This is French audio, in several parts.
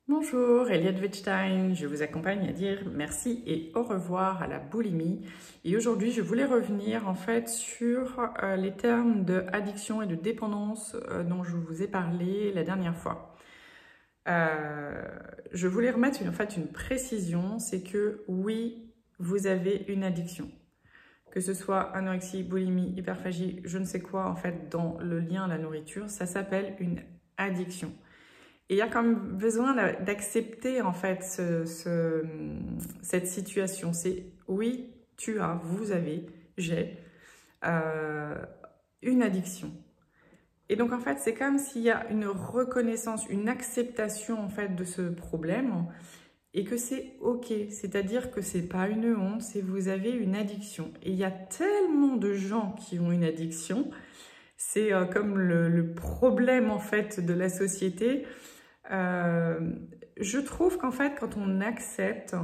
Bonjour, Eliette Wittstein, je vous accompagne à dire merci et au revoir à la boulimie. Et aujourd'hui, je voulais revenir en fait sur les termes de addiction et de dépendance dont je vous ai parlé la dernière fois. Je voulais remettre une précision, c'est que oui, vous avez une addiction. Que ce soit anorexie, boulimie, hyperphagie, je ne sais quoi en fait dans le lien à la nourriture, ça s'appelle une addiction. Et il y a quand même besoin d'accepter en fait cette situation. C'est oui, tu as, vous avez, j'ai une addiction. Et donc en fait, c'est comme s'il y a une reconnaissance, une acceptation en fait de ce problème et que c'est ok. C'est-à-dire que c'est pas une honte, c'est vous avez une addiction. Et il y a tellement de gens qui ont une addiction. C'est comme le problème en fait de la société. Je trouve qu'en fait, quand on accepte,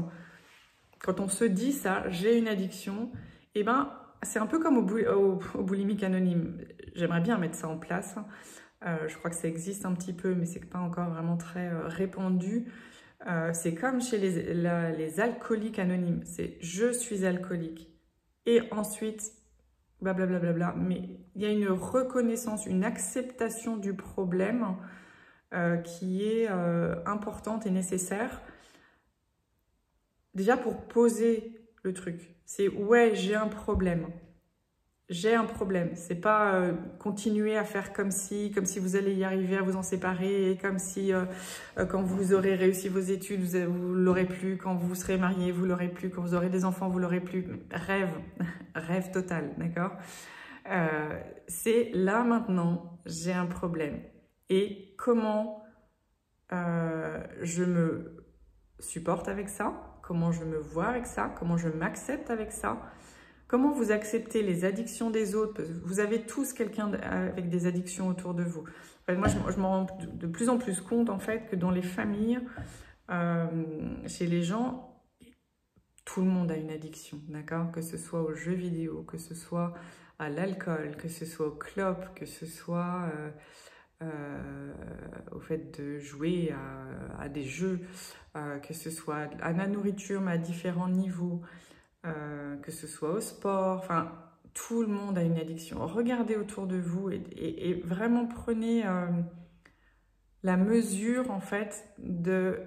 quand on se dit ça, j'ai une addiction, et ben, c'est un peu comme au boulimique anonyme. J'aimerais bien mettre ça en place. Je crois que ça existe un petit peu, mais c'est pas encore vraiment très répandu. C'est comme chez les alcooliques anonymes. C'est je suis alcoolique. Et ensuite, blablabla. Bla bla bla. Mais il y a une reconnaissance, une acceptation du problème qui est importante et nécessaire. Déjà pour poser le truc. C'est ouais, j'ai un problème. J'ai un problème. C'est pas continuer à faire comme si vous allez y arriver à vous en séparer, et comme si quand vous aurez réussi vos études, vous l'aurez plus, quand vous serez marié, vous l'aurez plus, quand vous aurez des enfants, vous l'aurez plus. Rêve, rêve total, d'accord? C'est là maintenant, j'ai un problème. Et comment je me supporte avec ça, comment je me vois avec ça, comment je m'accepte avec ça, comment vous acceptez les addictions des autres. Vous avez tous quelqu'un avec des addictions autour de vous. Enfin, moi, je me rends de plus en plus compte en fait que dans les familles, chez les gens, tout le monde a une addiction, d'accord? Que ce soit aux jeux vidéo, que ce soit à l'alcool, que ce soit aux clopes, que ce soit au fait de jouer à des jeux, que ce soit à la nourriture, mais à différents niveaux, que ce soit au sport, enfin, tout le monde a une addiction. Regardez autour de vous et vraiment prenez la mesure, en fait, de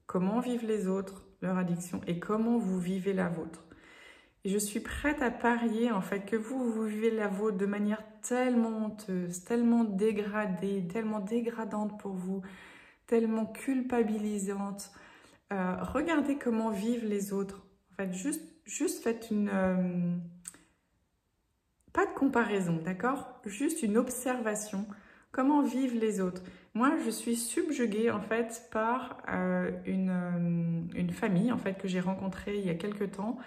comment vivent les autres, leur addiction, et comment vous vivez la vôtre. Et je suis prête à parier, en fait, que vous vivez la vôtre de manière tellement honteuse, tellement dégradée, tellement dégradante pour vous, tellement culpabilisante. Regardez comment vivent les autres. En fait, juste faites une... pas de comparaison, d'accord? Juste une observation. Comment vivent les autres? Moi, je suis subjuguée, en fait, par une famille, en fait, que j'ai rencontrée il y a quelques temps,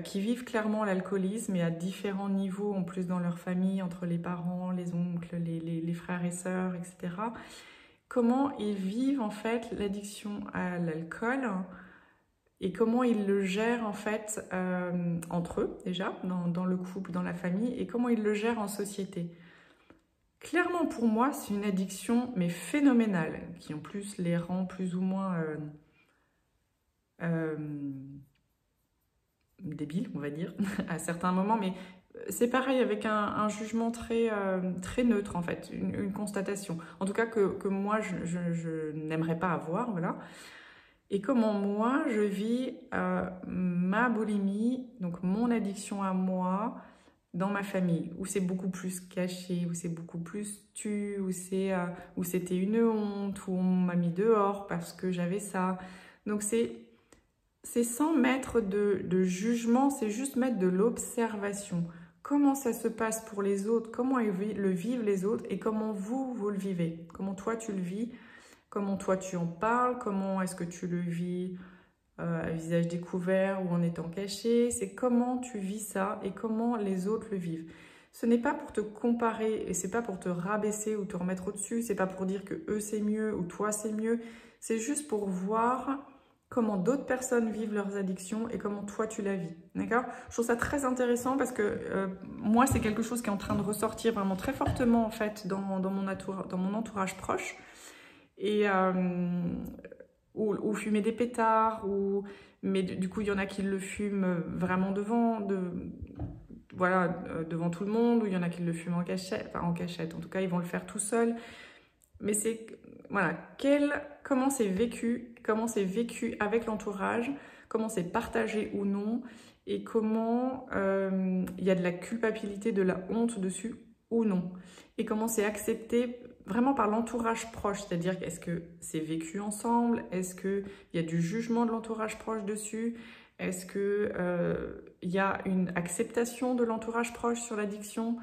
qui vivent clairement l'alcoolisme et à différents niveaux, en plus dans leur famille, entre les parents, les oncles, les frères et sœurs, etc. Comment ils vivent en fait l'addiction à l'alcool et comment ils le gèrent en fait entre eux déjà, dans le couple, dans la famille, et comment ils le gèrent en société. Clairement pour moi, c'est une addiction mais phénoménale, qui en plus les rend plus ou moins... débile, on va dire, à certains moments, mais c'est pareil avec un jugement très, très neutre, en fait, une constatation. En tout cas, que moi, je n'aimerais pas avoir, voilà. Et comment moi, je vis ma boulimie, donc mon addiction à moi, dans ma famille, où c'est beaucoup plus caché, où c'est beaucoup plus tu, où c'était une honte, où on m'a mis dehors parce que j'avais ça. Donc c'est sans mettre de jugement, c'est juste mettre de l'observation. Comment ça se passe pour les autres, comment le vivent les autres et comment vous le vivez. Comment toi tu le vis, comment toi tu en parles, comment est-ce que tu le vis à visage découvert ou en étant caché. C'est comment tu vis ça et comment les autres le vivent. Ce n'est pas pour te comparer et c'est pas pour te rabaisser ou te remettre au-dessus. C'est pas pour dire que eux c'est mieux ou toi c'est mieux. C'est juste pour voir comment d'autres personnes vivent leurs addictions et comment toi tu la vis, d'accord? Je trouve ça très intéressant parce que moi c'est quelque chose qui est en train de ressortir vraiment très fortement en fait dans mon entourage proche et ou fumer des pétards, mais du coup, il y en a qui le fument vraiment voilà, devant tout le monde, ou il y en a qui le fument en cachette, enfin en cachette, en tout cas, ils vont le faire tout seuls. Mais c'est, voilà, comment c'est vécu avec l'entourage, comment c'est partagé ou non, et comment il y a de la culpabilité, de la honte dessus ou non, et comment c'est accepté vraiment par l'entourage proche, c'est-à-dire est-ce que c'est vécu ensemble, est-ce qu'il y a du jugement de l'entourage proche dessus, est-ce qu'il y a une acceptation de l'entourage proche sur l'addiction,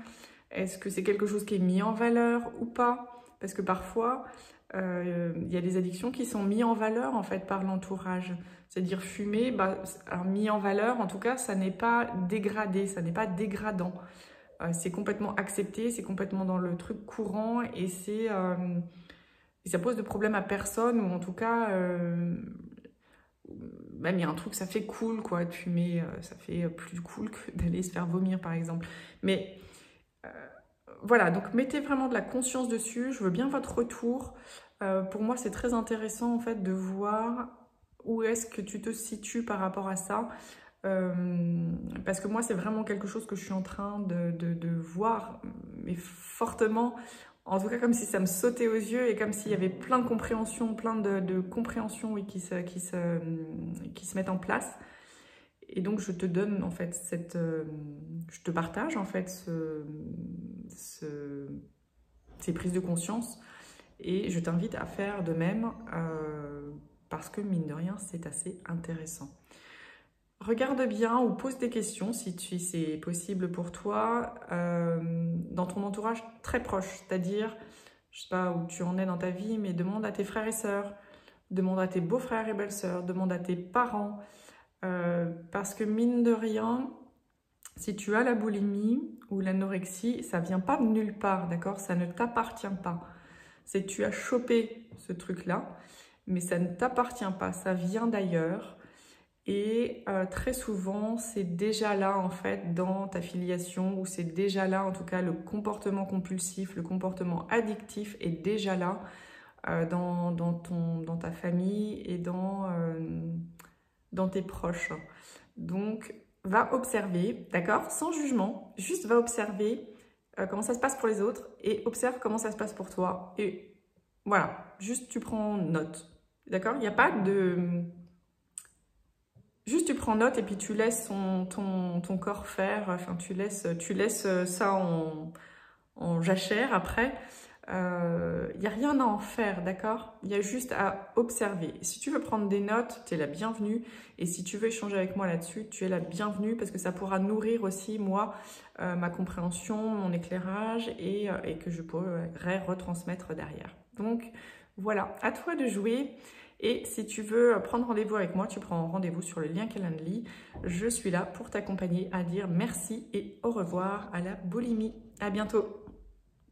est-ce que c'est quelque chose qui est mis en valeur ou pas? Parce que parfois, il y a des addictions qui sont mises en valeur en fait par l'entourage. C'est-à-dire fumer, alors, mis en valeur, en tout cas, ça n'est pas dégradé, ça n'est pas dégradant. C'est complètement accepté, c'est complètement dans le truc courant et ça pose de problème à personne, ou en tout cas, même il y a un truc, ça fait cool quoi, de fumer, ça fait plus cool que d'aller se faire vomir par exemple. Mais voilà, donc mettez vraiment de la conscience dessus, je veux bien votre retour. Pour moi, c'est très intéressant en fait de voir où est-ce que tu te situes par rapport à ça. Parce que moi, c'est vraiment quelque chose que je suis en train de voir, mais fortement, en tout cas comme si ça me sautait aux yeux et comme s'il y avait plein de compréhension, plein de compréhensions oui, qui se mettent en place. Et donc, je te donne en fait je te partage en fait ces prises de conscience et je t'invite à faire de même parce que mine de rien, c'est assez intéressant. Regarde bien ou pose des questions si c'est possible pour toi dans ton entourage très proche, c'est-à-dire, je sais pas où tu en es dans ta vie, mais demande à tes frères et sœurs, demande à tes beaux-frères et belles-sœurs, demande à tes parents, parce que mine de rien, si tu as la boulimie ou l'anorexie, ça vient pas de nulle part, d'accord? Ça ne t'appartient pas. C'est que tu as chopé ce truc-là, mais ça ne t'appartient pas, ça vient d'ailleurs. Et très souvent, c'est déjà là en fait dans ta filiation, ou c'est déjà là en tout cas le comportement compulsif, le comportement addictif est déjà là dans ta famille et dans tes proches. Donc, va observer, d'accord? Sans jugement, juste va observer comment ça se passe pour les autres et observe comment ça se passe pour toi. Et voilà, juste tu prends note, d'accord? Il n'y a pas de... Juste tu prends note et puis tu laisses ton corps faire, enfin tu laisses ça en jachère après. Il n'y a rien à en faire, d'accord? Il y a juste à observer. Si tu veux prendre des notes, tu es la bienvenue. Et si tu veux échanger avec moi là-dessus, tu es la bienvenue parce que ça pourra nourrir aussi, moi, ma compréhension, mon éclairage et que je pourrai retransmettre derrière. Donc, voilà, à toi de jouer. Et si tu veux prendre rendez-vous avec moi, tu prends rendez-vous sur le lien Calendly. Je suis là pour t'accompagner à dire merci et au revoir à la boulimie. À bientôt!